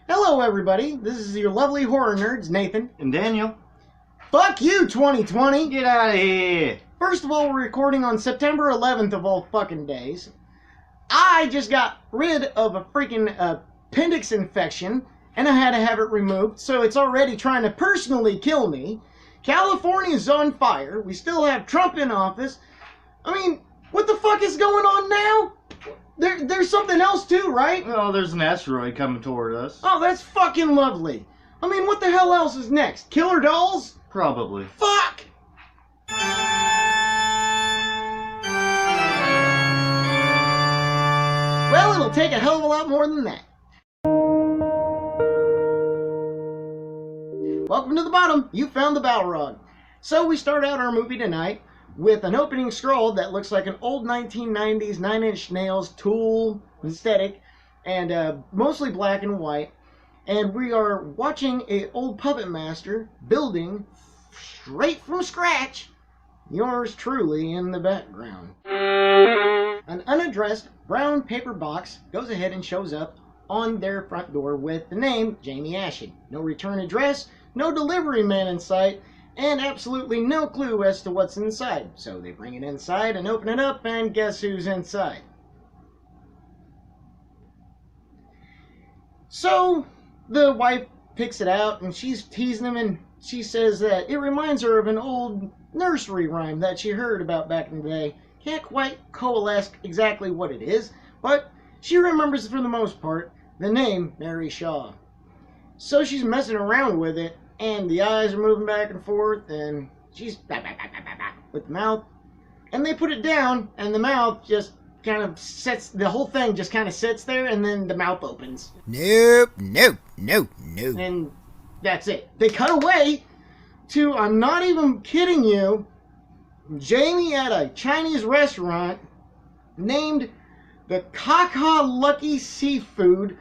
Hello everybody, this is your lovely horror nerds, Nathan. And Daniel. Fuck you, 2020! Get out of here! First of all, we're recording on September 11th of all fucking days. I just got rid of a freaking appendix infection, and I had to have it removed, so it's already trying to personally kill me. California's on fire. We still have Trump in office. I mean, what the fuck is going on now? There's something else too, right? Well, there's an asteroid coming toward us. Oh, that's fucking lovely. I mean, what the hell else is next? Killer dolls? Probably. Fuck! Well, it'll take a hell of a lot more than that. Welcome to the bottom. You found the Balrog. So we start out our movie tonight with an opening scroll that looks like an old 1990s 9 Inch Nails Tool aesthetic, and mostly black and white. And we are watching an old puppet master building straight from scratch. Yours truly in the background. An unaddressed brown paper box goes ahead and shows up on their front door with the name Jamie Ashen. No return address, no delivery man in sight, and absolutely no clue as to what's inside. So they bring it inside and open it up, and guess who's inside? So the wife picks it out, and she's teasing him, and she says that it reminds her of an old nursery rhyme that she heard about back in the day. Can't quite coalesce exactly what it is, but she remembers for the most part the name Mary Shaw. So she's messing around with it, and the eyes are moving back and forth, and she's with the mouth. And they put it down, and the mouth just kind of sets, the whole thing just kind of sits there, and then the mouth opens. Nope. And that's it. They cut away to, I'm not even kidding you, Jamie at a Chinese restaurant named the Kaka Lucky Seafood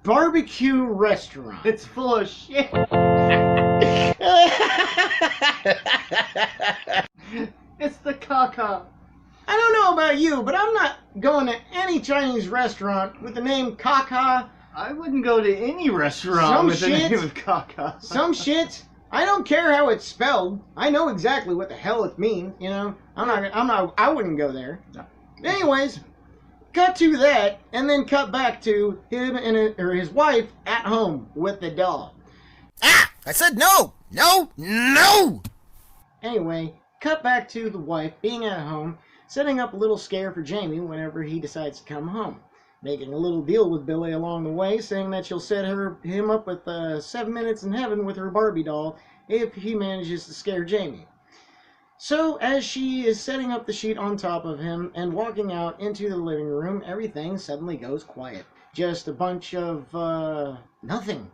Barbecue Restaurant. It's full of shit. It's the caca. I don't know about you, but I'm not going to any Chinese restaurant with the name Kaka. I wouldn't go to any restaurant with the name of caca. Some shit. I don't care how it's spelled. I know exactly what the hell it means. You know, I wouldn't go there. No. Anyways, cut to that, and then cut back to him and his wife at home with the dog. Ah! I said no! No! Anyway, cut back to the wife being at home, setting up a little scare for Jamie whenever he decides to come home. Making a little deal with Billy along the way, saying that she'll set him up with 7 minutes in heaven with her Barbie doll if he manages to scare Jamie. So as she is setting up the sheet on top of him and walking out into the living room, everything suddenly goes quiet. Just a bunch of nothing.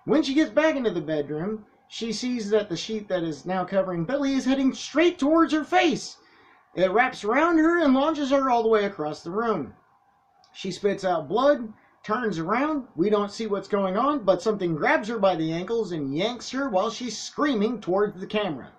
When she gets back into the bedroom, she sees that the sheet that is now covering Billy is heading straight towards her face. It wraps around her and launches her all the way across the room. She spits out blood, turns around. We don't see what's going on, but something grabs her by the ankles and yanks her while she's screaming towards the camera.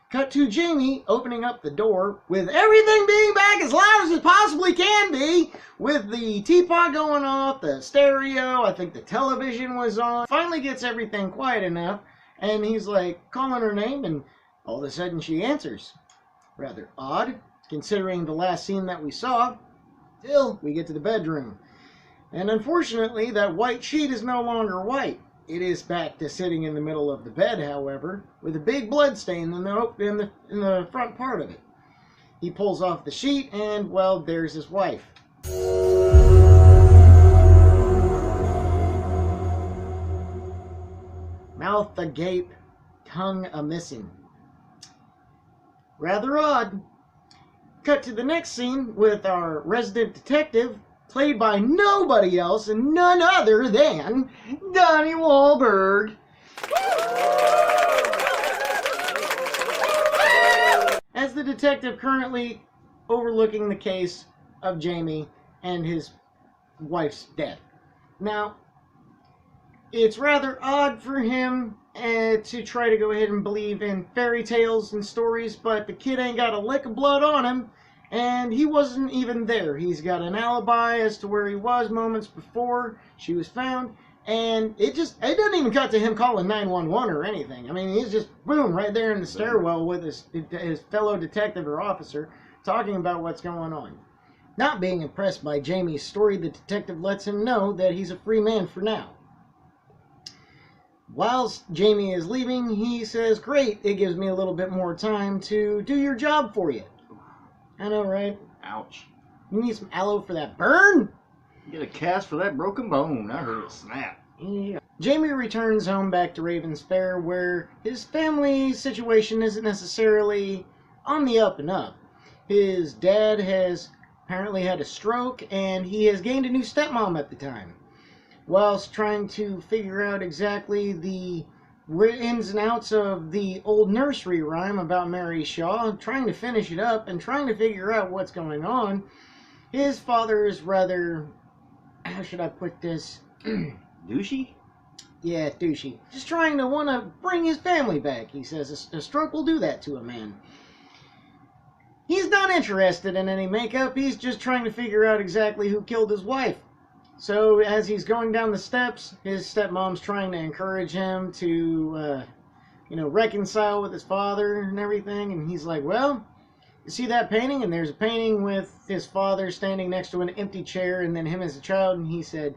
Cut to Jamie opening up the door with everything being back as loud as it possibly can be, with the teapot going off, the stereo, I think the television was on. Finally gets everything quiet enough, and he's like calling her name, and all of a sudden she answers. Rather odd, considering the last scene that we saw, till we get to the bedroom. And unfortunately, that white sheet is no longer white. It is back to sitting in the middle of the bed, however, with a big blood stain in the front part of it. He pulls off the sheet, and, well, there's his wife. Mouth agape, tongue a-missing. Rather odd. Cut to the next scene with our resident detective, played by nobody else and none other than Donnie Wahlberg. As the detective currently overlooking the case of Jamie and his wife's death. Now, it's rather odd for him to try to go ahead and believe in fairy tales and stories, but the kid ain't got a lick of blood on him, and he wasn't even there. He's got an alibi as to where he was moments before she was found, and it doesn't even cut to him calling 911 or anything. I mean, he's just, boom, right there in the stairwell with his fellow detective or officer talking about what's going on. Not being impressed by Jamie's story, the detective lets him know that he's a free man for now. Whilst Jamie is leaving, he says, "Great, it gives me a little bit more time to do your job for you." I know, right? Ouch. You need some aloe for that burn? Get a cast for that broken bone. I heard it snap. Yeah. Jamie returns home back to Raven's Fair, where his family situation isn't necessarily on the up and up. His dad has apparently had a stroke, and he has gained a new stepmom at the time. Whilst trying to figure out exactly the ins and outs of the old nursery rhyme about Mary Shaw, trying to finish it up and trying to figure out what's going on, his father is rather, how should I put this? Douchey? Yeah, douchey. Just trying to want to bring his family back. He says a stroke will do that to a man. He's not interested in any makeup. He's just trying to figure out exactly who killed his wife. So as he's going down the steps, his stepmom's trying to encourage him to, reconcile with his father and everything. And he's like, "Well, you see that painting?" And there's a painting with his father standing next to an empty chair, and then him as a child. And he said,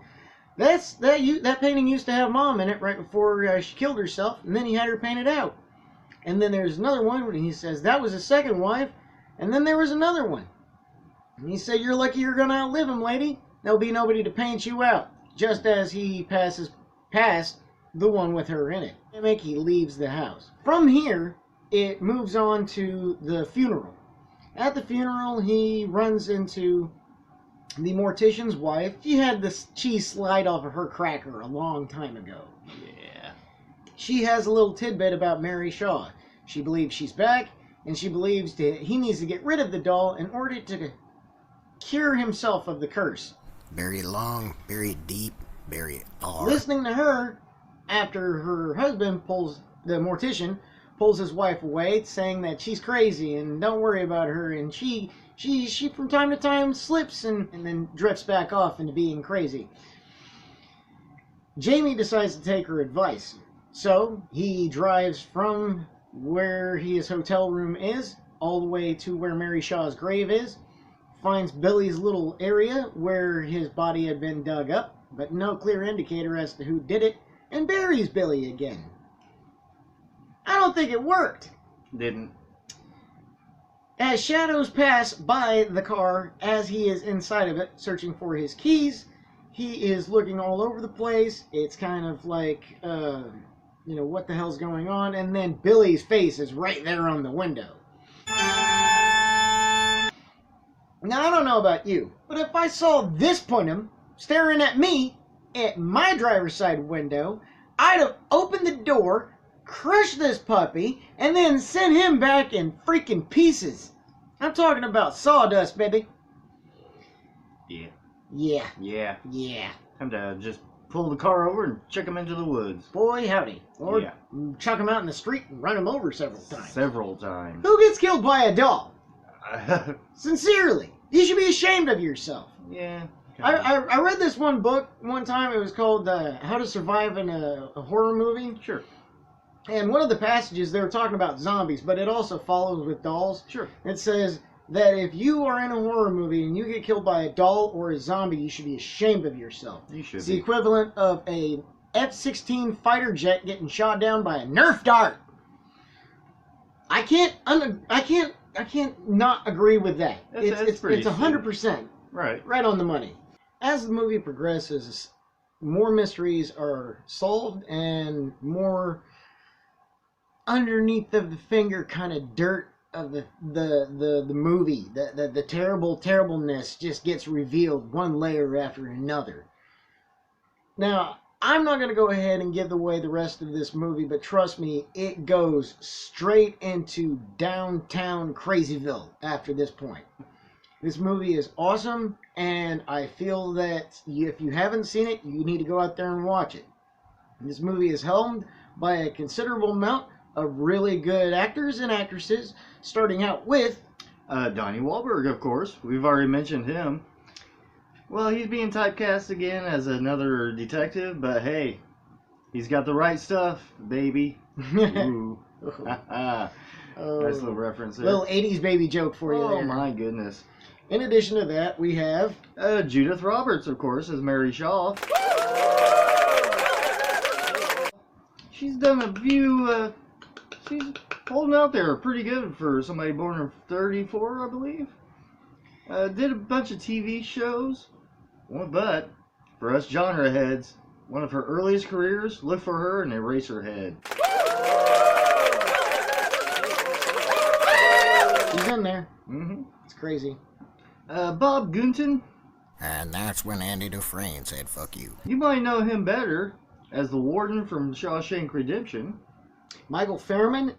that painting used to have Mom in it right before she killed herself, and then he had her painted out. And then there's another one where he says that was his second wife, and then there was another one. And he said, "You're lucky you're gonna outlive him, lady. There'll be nobody to paint you out," just as he passes past the one with her in it. He leaves the house. From here, it moves on to the funeral. At the funeral, he runs into the mortician's wife. She had the cheese slide off of her cracker a long time ago. Yeah. She has a little tidbit about Mary Shaw. She believes she's back, and she believes that he needs to get rid of the doll in order to cure himself of the curse. Bury it long, bury it deep, bury it hard. Listening to her, after her husband the mortician pulls his wife away, saying that she's crazy and don't worry about her, and she from time to time slips and then drifts back off into being crazy. Jamie decides to take her advice, so he drives from where his hotel room is all the way to where Mary Shaw's grave is. Finds Billy's little area where his body had been dug up, but no clear indicator as to who did it, and buries Billy again. I don't think it worked. Didn't. As shadows pass by the car, as he is inside of it, searching for his keys, he is looking all over the place. It's kind of like, what the hell's going on? And then Billy's face is right there on the window. Now, I don't know about you, but if I saw this punim staring at me at my driver's side window, I'd have opened the door, crushed this puppy, and then sent him back in freaking pieces. I'm talking about sawdust, baby. Yeah. Yeah. Yeah. Yeah. Time to just pull the car over and chuck him into the woods. Boy, howdy. Or Yeah. chuck him out in the street and run him over several times. Several times. Who gets killed by a doll? Sincerely, you should be ashamed of yourself. Yeah. I read this one book one time. It was called How to Survive in a Horror Movie. Sure. And one of the passages, they were talking about zombies, but it also follows with dolls. Sure. It says that if you are in a horror movie and you get killed by a doll or a zombie, you should be ashamed of yourself. You should It's be. the equivalent of a F-16 fighter jet getting shot down by a Nerf dart. I can't not agree with that. That's pretty It's 100% right on the money. As the movie progresses, more mysteries are solved and more underneath of the finger kind of dirt of the movie. The terribleness just gets revealed one layer after another. Now, I'm not going to go ahead and give away the rest of this movie, but trust me, it goes straight into downtown Crazyville after this point. This movie is awesome, and I feel that if you haven't seen it, you need to go out there and watch it. This movie is helmed by a considerable amount of really good actors and actresses, starting out with Donnie Wahlberg, of course. We've already mentioned him. Well, he's being typecast again as another detective, but hey, he's got the right stuff, baby. Ooh. Nice little reference there. Little 80s baby joke for you there. Oh my goodness. In addition to that, we have Judith Roberts, of course, as Mary Shaw. She's done a few, she's holding out there pretty good for somebody born in 34, I believe. Did a bunch of TV shows. But for us genre heads, one of her earliest careers, look for her in Eraserhead. She's in there. Mm-hmm. It's crazy. Bob Gunton. And that's when Andy Dufresne said, fuck you. You might know him better as the warden from Shawshank Redemption. Michael Fairman.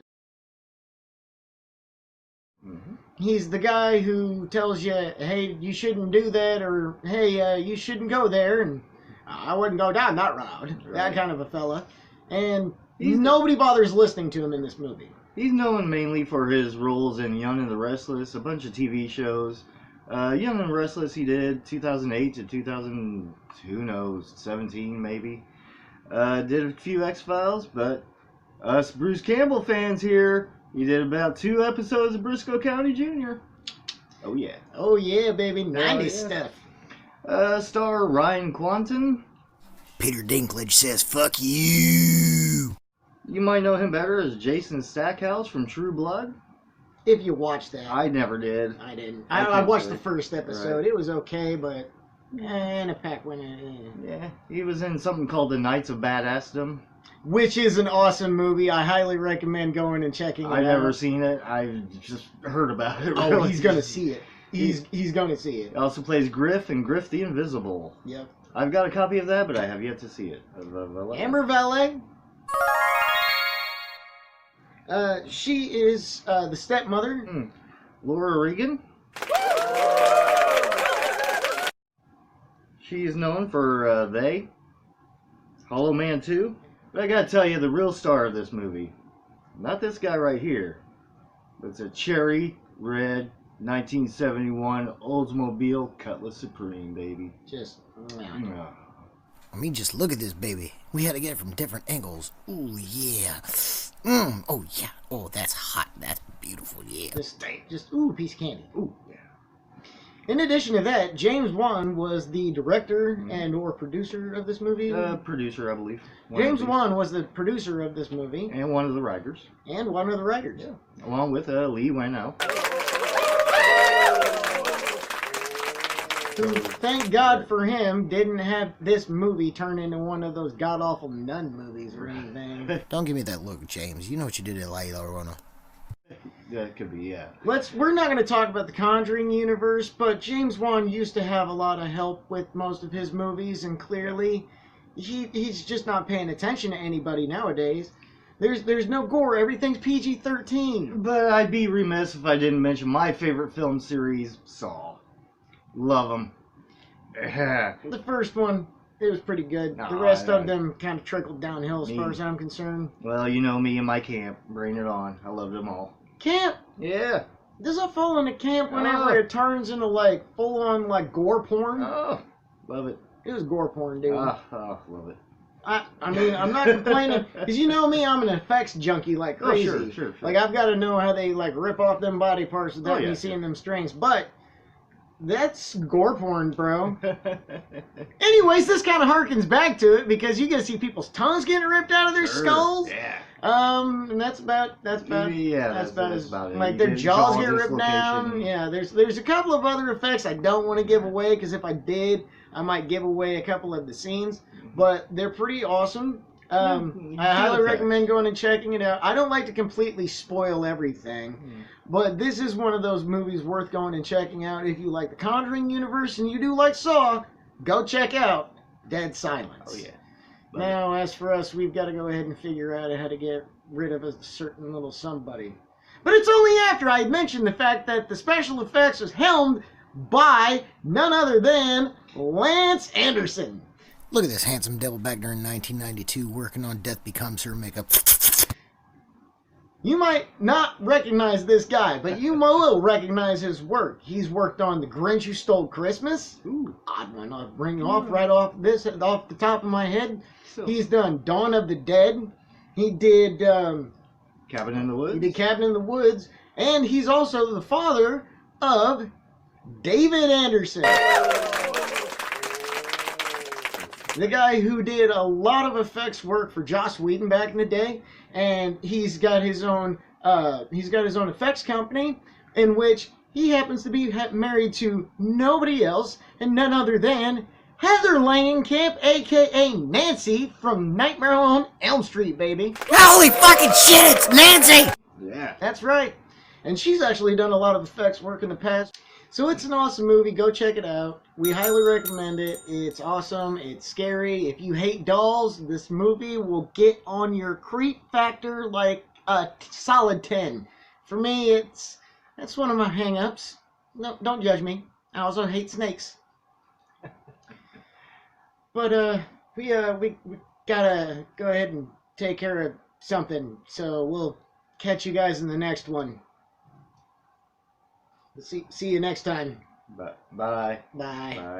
Mm-hmm. He's the guy who tells you, hey, you shouldn't do that, or hey, you shouldn't go there, and I wouldn't go down that road. Right. That kind of a fella. And nobody bothers listening to him in this movie. He's known mainly for his roles in Young and the Restless, a bunch of TV shows. Young and the Restless he did 2008 to 2017 maybe. Did a few X-Files, but us Bruce Campbell fans here, he did about 2 episodes of Briscoe County Jr. Oh yeah. Oh yeah, baby. 90s stuff. Star Ryan Quanten. Peter Dinklage says, fuck you. You might know him better as Jason Stackhouse from True Blood. If you watched that. I never did. I didn't. I watched the first episode. Right. It was okay, but and a pack went in. Yeah, he was in something called The Knights of Badassdom. Which is an awesome movie. I highly recommend going and checking it out. I've never seen it. I've just heard about it. Oh, he's going to see it. He's going to see it. He also plays Griff in Griff the Invisible. Yep. I've got a copy of that, but I have yet to see it. Amber Valet. She is the stepmother. Laura Regan. She is known for They, Hollow Man 2. But I gotta tell you, the real star of this movie, not this guy right here, but it's a cherry red 1971 Oldsmobile Cutlass Supreme, baby. Just, I mean, just look at this baby. We had to get it from different angles. Ooh, yeah. Oh, yeah. Oh, that's hot. That's beautiful, yeah. Just ooh, piece of candy. Ooh, yeah. In addition to that, James Wan was the director and or producer of this movie. Producer, I believe. James Wan was the producer of this movie. And one of the writers. And one of the writers. Yeah. Along with Lee Whannell. Who, thank God for him, didn't have this movie turn into one of those god-awful nun movies or anything. Don't give me that look, James. You know what you did at La Llorona. Yeah, it could be, yeah. We're not going to talk about the Conjuring universe, but James Wan used to have a lot of help with most of his movies, and clearly he's just not paying attention to anybody nowadays. There's no gore. Everything's PG-13. But I'd be remiss if I didn't mention my favorite film series, Saw. Love them. The first one, it was pretty good. The rest of them kind of trickled downhill as far as I'm concerned. Well, you know me and my camp. Bring it on. I loved them all. Camp? Yeah. Does it fall into camp whenever it turns into, like, full-on, like, gore porn? Oh, love it. It was gore porn, dude. Love it. I mean, I'm not complaining, because you know me, I'm an effects junkie like crazy. Oh, sure. Like, I've got to know how they, like, rip off them body parts without me seeing them strings, but that's gore porn, bro. Anyways, this kind of harkens back to it, because you get to see people's tongues getting ripped out of their skulls. Yeah. And that's about as about it. Like, their jaws get ripped down. Yeah, there's a couple of other effects I don't want to give away, because if I did, I might give away a couple of the scenes. But they're pretty awesome. I highly recommend going and checking it out. I don't like to completely spoil everything, but this is one of those movies worth going and checking out. If you like the Conjuring universe and you do like Saw, go check out Dead Silence. Oh, yeah. Now, as for us, we've got to go ahead and figure out how to get rid of a certain little somebody. But it's only after I mentioned the fact that the special effects was helmed by none other than Lance Anderson. Look at this handsome devil back there in 1992 working on Death Becomes Her makeup. You might not recognize this guy, but you will recognize his work. He's worked on The Grinch Who Stole Christmas. Ooh. Odd one. I'll bring off off the top of my head. So, He's done Dawn of the Dead. He did Cabin in the Woods. He did Cabin in the Woods, and he's also the father of David Anderson. The guy who did a lot of effects work for Joss Whedon back in the day, and he's got his own effects company in which he happens to be married to nobody else and none other than Heather Langenkamp, aka Nancy from Nightmare on Elm Street, baby. Holy fucking shit, it's Nancy! Yeah. That's right. And she's actually done a lot of effects work in the past. So it's an awesome movie. Go check it out. We highly recommend it. It's awesome. It's scary. If you hate dolls, this movie will get on your creep factor like a solid 10. For me, that's one of my hang-ups. No, don't judge me. I also hate snakes. But we gotta go ahead and take care of something. So we'll catch you guys in the next one. See you next time. Bye. Bye. Bye.